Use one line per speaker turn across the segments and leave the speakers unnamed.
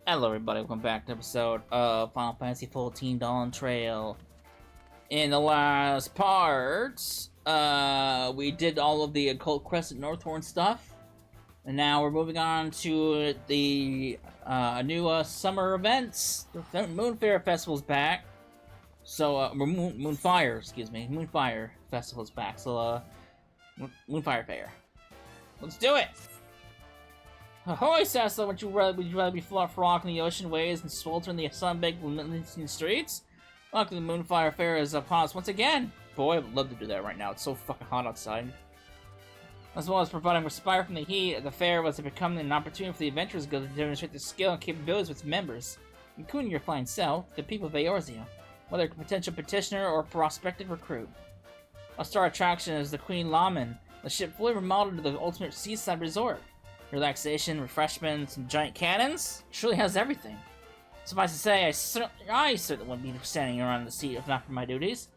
Hello everybody, welcome back to episode of Final Fantasy XIV Dawntrail. In the last part, we did all of the Occult Crescent Northhorn stuff. And now we're moving on to the new summer events. The Moonfire Festival's back. So, Moonfire, excuse me. Moonfire Festival's back. So, Moonfire Faire. Let's do it! Ahoy, Sessa! Would you rather be frolicking the ocean waves and sweltering the sun-baked Lincoln streets? Luckily, the Moonfire Faire is upon us once again! Boy, I would love to do that right now. It's so fucking hot outside. As well as providing respite from the heat, the fair was becoming an opportunity for the Adventurers Guild to demonstrate the skill and capabilities of its members, including your fine self, the people of Eorzea, whether a potential petitioner or prospective recruit. A star attraction is the Queen Laman, the ship fully remodeled to the ultimate seaside resort. Relaxation, refreshments, and giant cannons? It truly has everything. Suffice to say, I certainly wouldn't be standing around the seat if not for my duties.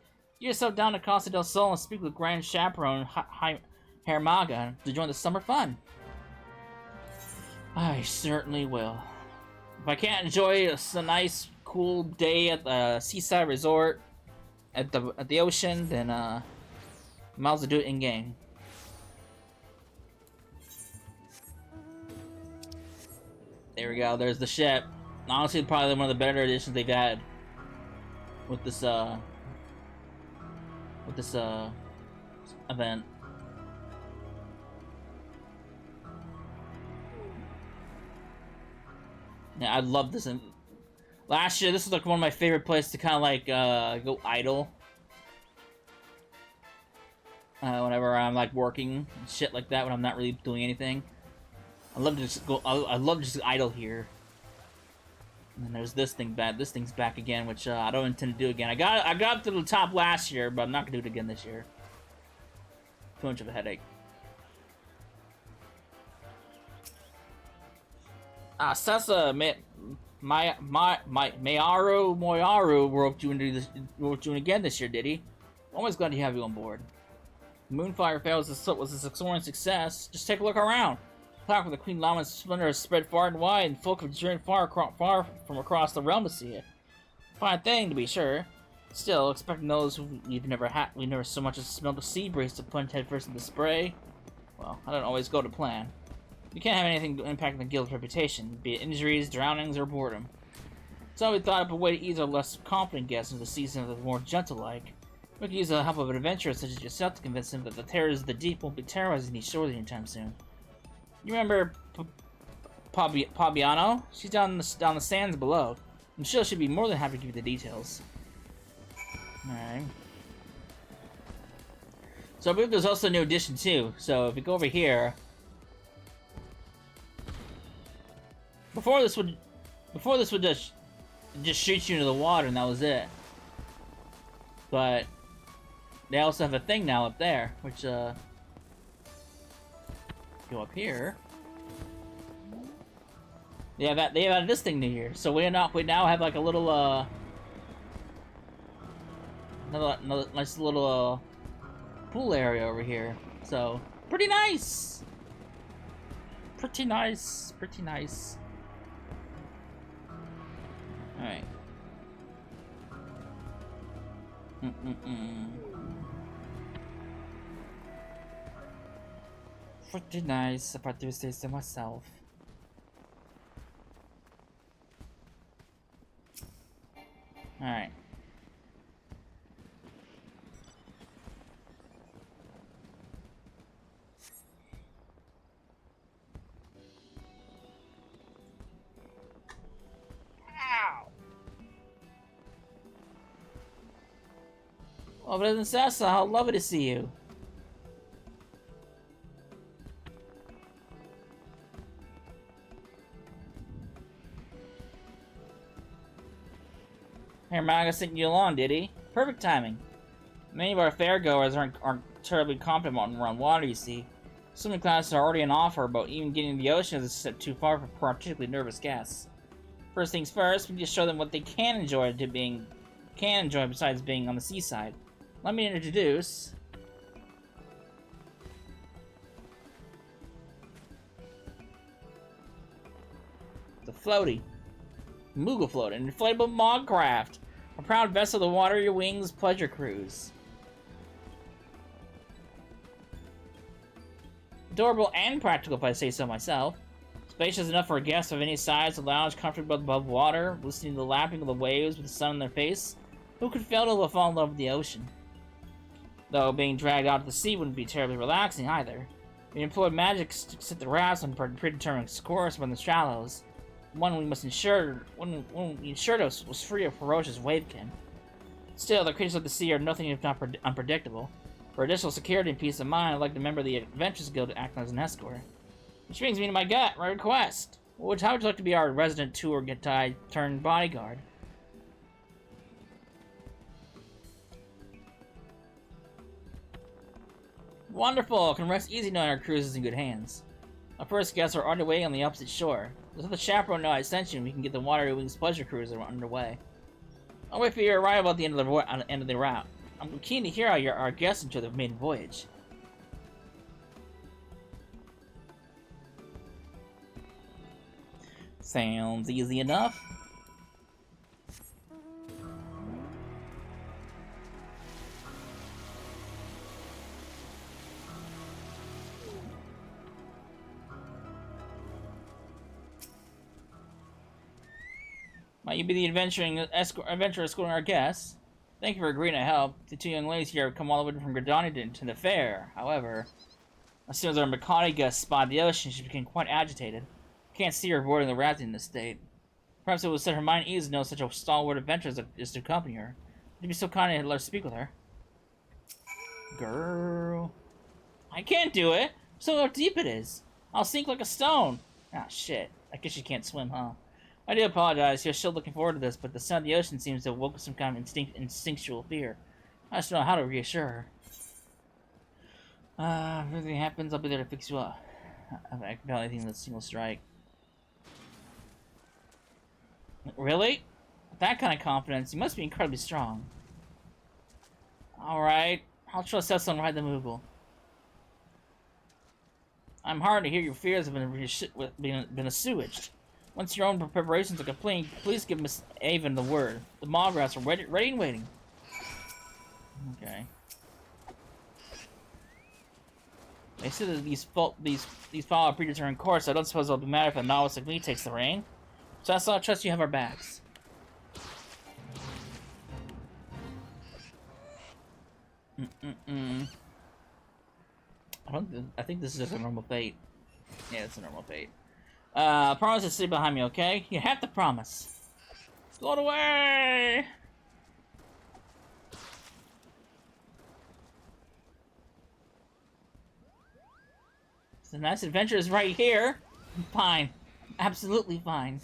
Get yourself down to Costa del Sol and speak with Grand Chaperone Hermaga to join the summer fun. I certainly will. If I can't enjoy a nice, cool day at the seaside resort at the ocean, then might as well do it in game. There we go, there's the ship. Honestly, probably one of the better additions they've had with this event. Yeah, I love this. Last year, this was like one of my favorite places to kind of like go idle. Whenever I'm like working and shit like that, when I'm not really doing anything. I love to just go. I love to just idle here. And then there's this thing back. This thing's back again, which I don't intend to do again. I got up to the top last year, but I'm not gonna do it again this year. Too much of a headache. Sessa, Moyaru wrote you again this year, did he? Always glad to have you on board. Moonfire Faire was a soaring success. Just take a look around. Talk with the Queen Laman's splendor has spread far and wide, and folk have journeyed far from across the realm to see it. Fine thing, to be sure. Still, expecting those who we've never so much as smelled a sea breeze to plunge headfirst into the spray. Well, I don't always go to plan. You can't have anything impacting the guild's reputation, be it injuries, drownings, or boredom. So we thought up a way to ease our less confident guests into the season of the more gentle-like. We could use the help of an adventurer such as yourself to convince him that the terrors of the deep won't be terrorizing these shores anytime soon. You remember Pabiano? She's down the sands below. I'm sure she'd be more than happy to give you the details. Alright. So I believe there's also a new addition too. So if we go over here, before this would just shoot you into the water and that was it. But they also have a thing now up there, which go up here. Yeah, they have this thing new here. So we now have like a little another nice little pool area over here. So pretty nice. Pretty nice. Pretty nice. All right. Pretty nice, if I do say so myself. Alright. Ow! Oh, but Sessa, how lovely to see you. Hermaga sent you along, did he? Perfect timing. Many of our fairgoers aren't terribly competent on water, you see. Swimming classes are already on offer, but even getting to the ocean is a step too far for particularly nervous guests. First things first, we need to show them what they can enjoy besides being on the seaside. Let me introduce the floaty. Moogle Float, an inflatable mog craft. A proud vessel of the Water Your Wings pleasure cruise. Adorable and practical, if I say so myself. Spacious enough for a guest of any size to lounge comfortably above water, listening to the lapping of the waves with the sun on their face. Who could fail to fall in love with the ocean? Though being dragged out to the sea wouldn't be terribly relaxing either. We employed magic to set the rafts on predetermined course from the shallows. One we ensured was free of ferocious wavekin. Still, the creatures of the sea are nothing if not unpredictable. For additional security and peace of mind, I'd like a member of the Adventurers Guild to act as an escort. Which brings me to my request. How would you like to be our resident tour guide turned bodyguard? Wonderful! Can rest easy knowing our cruise is in good hands. Our first guests are underway on the opposite shore. Let the chaperone know I sent you and we can get the Water Wings pleasure cruise underway. I'll wait for your arrival at the end of the route. I'm keen to hear how our guests enjoy the maiden voyage. Sounds easy enough. Might you be the adventurer escorting our guests? Thank you for agreeing to help. The two young ladies here have come all the way from Gridania to the Faire. However, as soon as our Makani guest spotted the ocean, she became quite agitated. Can't see her boarding the raft in this state. Perhaps it would set her mind at ease to know such a stalwart adventurer is to accompany her. Would you be so kind to let her speak with her? Girl. I can't do it! So how deep it is. I'll sink like a stone. Ah, shit. I guess you can't swim, huh? I do apologize. You're still looking forward to this, but the sound of the ocean seems to have woken some kind of instinctual fear. I just don't know how to reassure her. If anything happens, I'll be there to fix you up. I can barely anything with a single strike. Really? With that kind of confidence, you must be incredibly strong. Alright, I'll trust us on Ride the Moogle. I'm hard to hear your fears have been assuaged. Once your own preparations are complete, please give Miss Avon the word. The mob rats are ready and waiting. Okay. They said that these follow predetermined course, so I don't suppose it'll be matter if a novice like me takes the reign. So that's all I trust you have our backs. I think this is just a normal fate. Yeah, it's a normal fate. Promise to stay behind me, okay? You have to promise. Float away! The nice adventure is right here. I'm fine. Absolutely fine.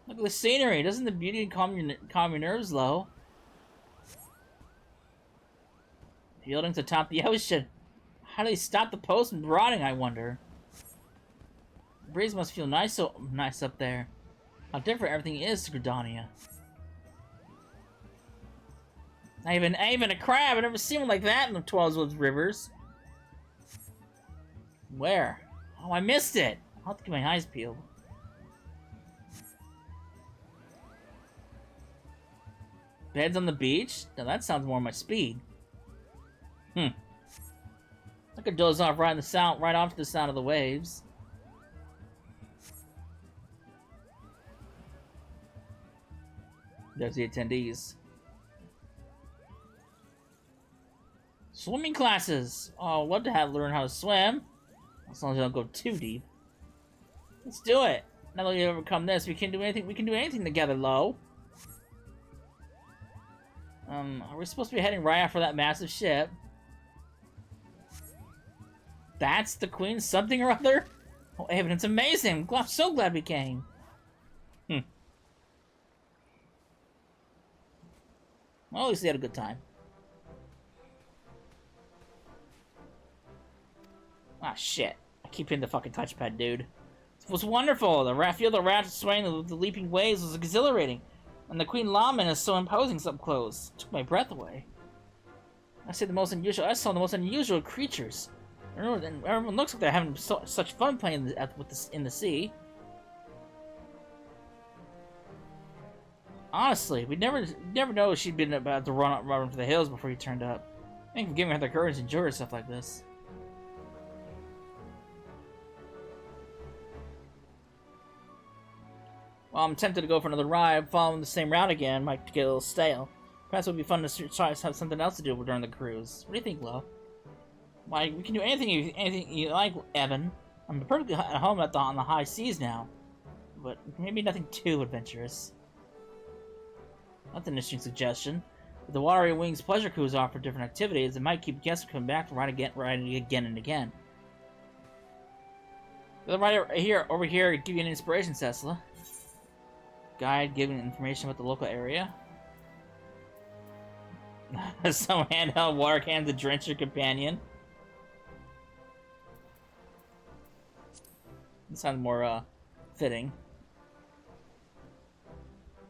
Look at the scenery. Doesn't the beauty calm your nerves low? Buildings atop the ocean. How do they stop the post from rotting, I wonder? The breeze must feel nice up there. How different everything is to Gridania. I even a crab. I've never seen one like that in the Twelveswood rivers. Where? Oh, I missed it. I'll have to get my eyes peeled. Beds on the beach? Now that sounds more my speed. I could doze off right off to the sound of the waves. There's the attendees. Swimming classes! Oh, I'd love to learn how to swim. As long as you don't go too deep. Let's do it! Now that we've overcome this, we can do anything together, Lo. Are we supposed to be heading right after that massive ship? That's the Queen something or other? Oh, Avon, it's amazing! I'm so glad we came. Well, at least we had a good time. Ah, shit. I keep hitting the fucking touchpad, dude. It was wonderful. Feel the raft swaying with the leaping waves was exhilarating. And the Queen Lawman is so imposing up close. It took my breath away. I saw the most unusual creatures. Everyone looks like they're having such fun playing in the sea. Honestly, we never know she'd been about to run for the hills before you turned up. Thank you for giving her the courage to endure stuff like this. Well, I'm tempted to go for another ride. Following the same route again might get a little stale. Perhaps it would be fun to try to have something else to do during the cruise. What do you think, Lo? Why, we can do anything you like, Evan. I'm perfectly at home on the high seas now. But maybe nothing too adventurous. That's an interesting suggestion. If the Watery Wings pleasure cruise offer different activities, it might keep guests coming back to ride again and again. Over here, give you an inspiration, Cecila. Guide giving information about the local area. Some handheld water cans to drench your companion. This sounds more fitting.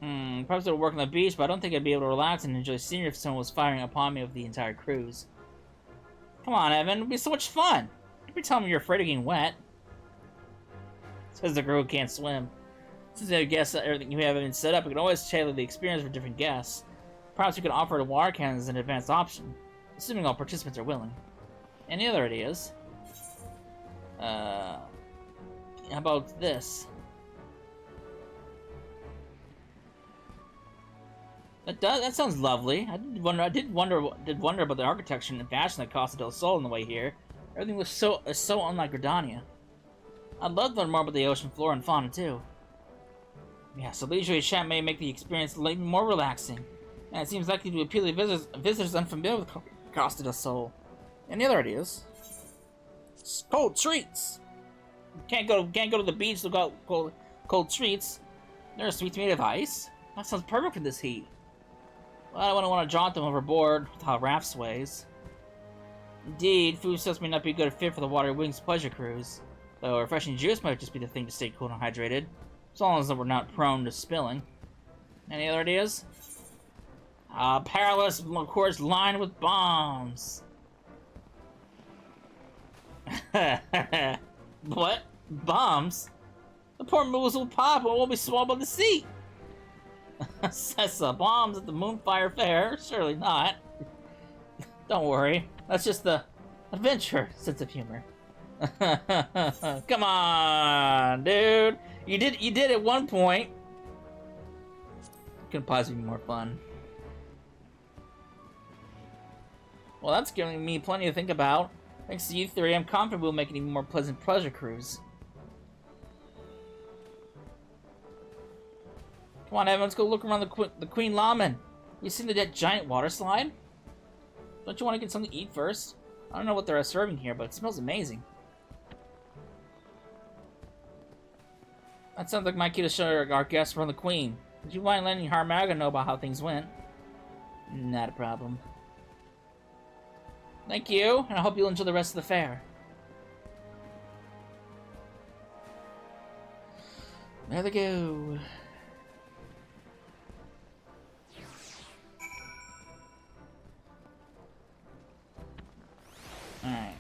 Perhaps it'll work on the beach, but I don't think I'd be able to relax and enjoy scenery if someone was firing upon me with the entire cruise. Come on, Evan, it'll be so much fun! Don't be telling me you're afraid of getting wet. Says the girl who can't swim. Since I guess everything you have been set up, we can always tailor the experience for different guests. Perhaps we could offer the water cannons as an advanced option, assuming all participants are willing. Any other ideas? How about this? That sounds lovely. I did wonder about the architecture and fashion that Costa del Sol on the way here. Everything was so unlike Gridania. I'd love to learn more about the ocean floor and fauna too. Yeah, so leisurely chat may make the experience even more relaxing. And it seems likely to appeal to visitors unfamiliar with Costa del Sol. Any other ideas? Cold treats! Can't go to the beach to go cold treats. There are sweets made of ice? That sounds perfect for this heat. Well, I wouldn't want to jaunt them overboard with how raft sways. Indeed, food stuffs may not be a good fit for the Watery Wings pleasure cruise. Though a refreshing juice might just be the thing to stay cool and hydrated. As long as we're not prone to spilling. Any other ideas? Perilous, of course, lined with bombs. What? Bombs? The poor moose will pop and won't be swallowed by the sea. Sessa, bombs at the Moonfire Faire? Surely not. Don't worry. That's just the adventure sense of humor. Come on, dude. You did at one point. Couldn't possibly be more fun. Well, that's giving me plenty to think about. Thanks to you three, I'm confident we'll make an even more pleasant pleasure cruise. Come on, Evan, let's go look around the Queen Lawman. You seen that giant water slide? Don't you want to get something to eat first? I don't know what they're serving here, but it smells amazing. That sounds like my cue to show our guests around the Queen. Would you mind letting Harmaga know about how things went? Not a problem. Thank you, and I hope you'll enjoy the rest of the fair. There they go. Alright.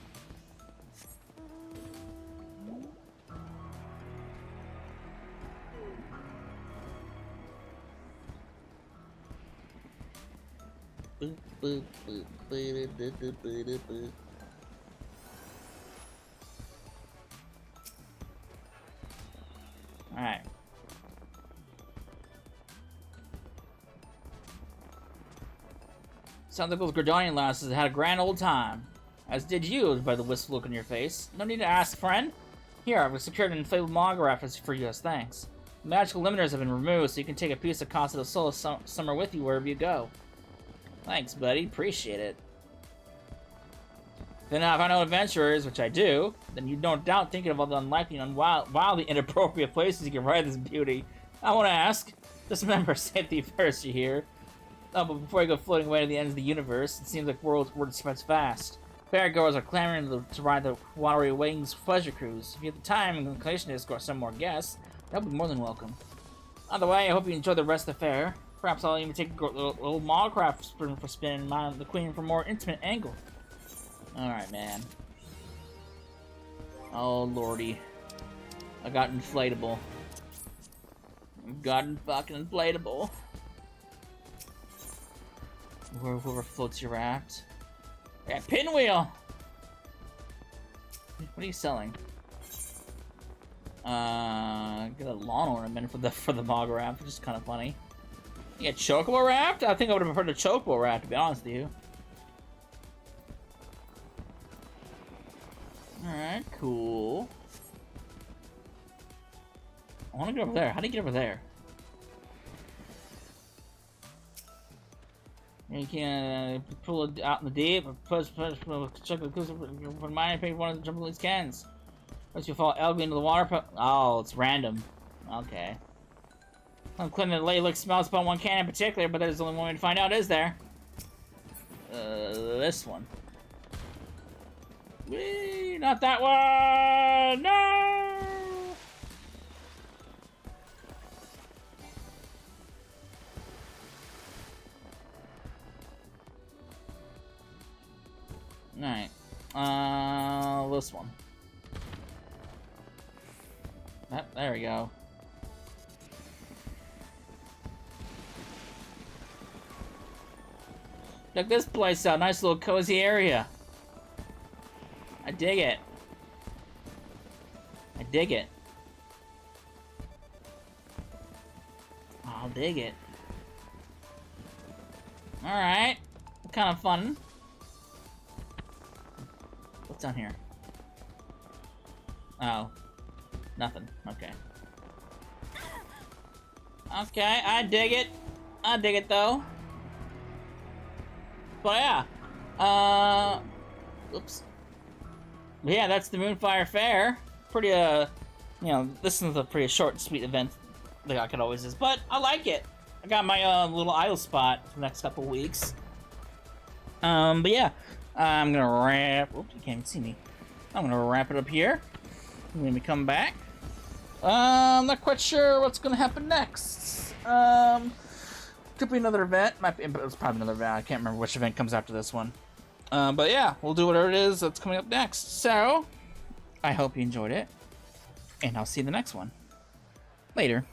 Boop, boop, boop, boop, boop, boop, boop, boop. Alright. Sounds like those Gridanian lasses had a grand old time. As did you, by the wistful look on your face. No need to ask, friend. Here, I've secured an inflatable monograph for you as thanks. The magical limiters have been removed, so you can take a piece of Costa del Sol somewhere with you wherever you go. Thanks, buddy. Appreciate it. Then if I know adventurers, which I do, then you don't doubt thinking of all the unlikely and wildly inappropriate places you can ride this beauty. I want to ask, just remember, safety first, you hear? Oh, but before you go floating away to the ends of the universe, it seems like word spreads fast. Fairgoers are clamoring to ride the Watery Wings pleasure cruise. If you have the time and inclination to escort some more guests, that'll be more than welcome. Either way, I hope you enjoy the rest of the fair. Perhaps I'll even take a little monocraft for spinning the Queen from a more intimate angle. Alright, man. Oh, lordy. I got inflatable. I've gotten fucking inflatable. Whoever floats your raft. Yeah, pinwheel! What are you selling? Get a lawn ornament for the mog raft, which is kind of funny. You get chocobo raft? I think I would have preferred a chocobo raft, to be honest with you. Alright, cool. I want to get over there. How do you get over there? You can pull it out in the deep, push, check the mine, pick one of the jumping leads cans. Once you fall algae into the water, oh, it's random. Okay. I'm cleaning the lady smells upon one can in particular, but there's only one way to find out, is there? This one. Whee! Not that one! No! Alright. This one. There we go. Check this place out. Nice little cozy area. I dig it. I dig it. I'll dig it. Alright. Kind of fun. What's down here? Oh. Nothing. Okay. Okay, I dig it. I dig it, though. But yeah. Oops. But yeah, that's the Moonfire Faire. Pretty, you know, this is a pretty short and sweet event like I could always is. But I like it. I got my little idle spot for the next couple weeks. But yeah. I'm gonna wrap. Oops, you can't even see me. I'm gonna wrap it up here. When we come back. I'm not quite sure what's gonna happen next. Could be another event. Might be, it's probably another event. I can't remember which event comes after this one. But yeah, we'll do whatever it is that's coming up next. So, I hope you enjoyed it. And I'll see you in the next one. Later.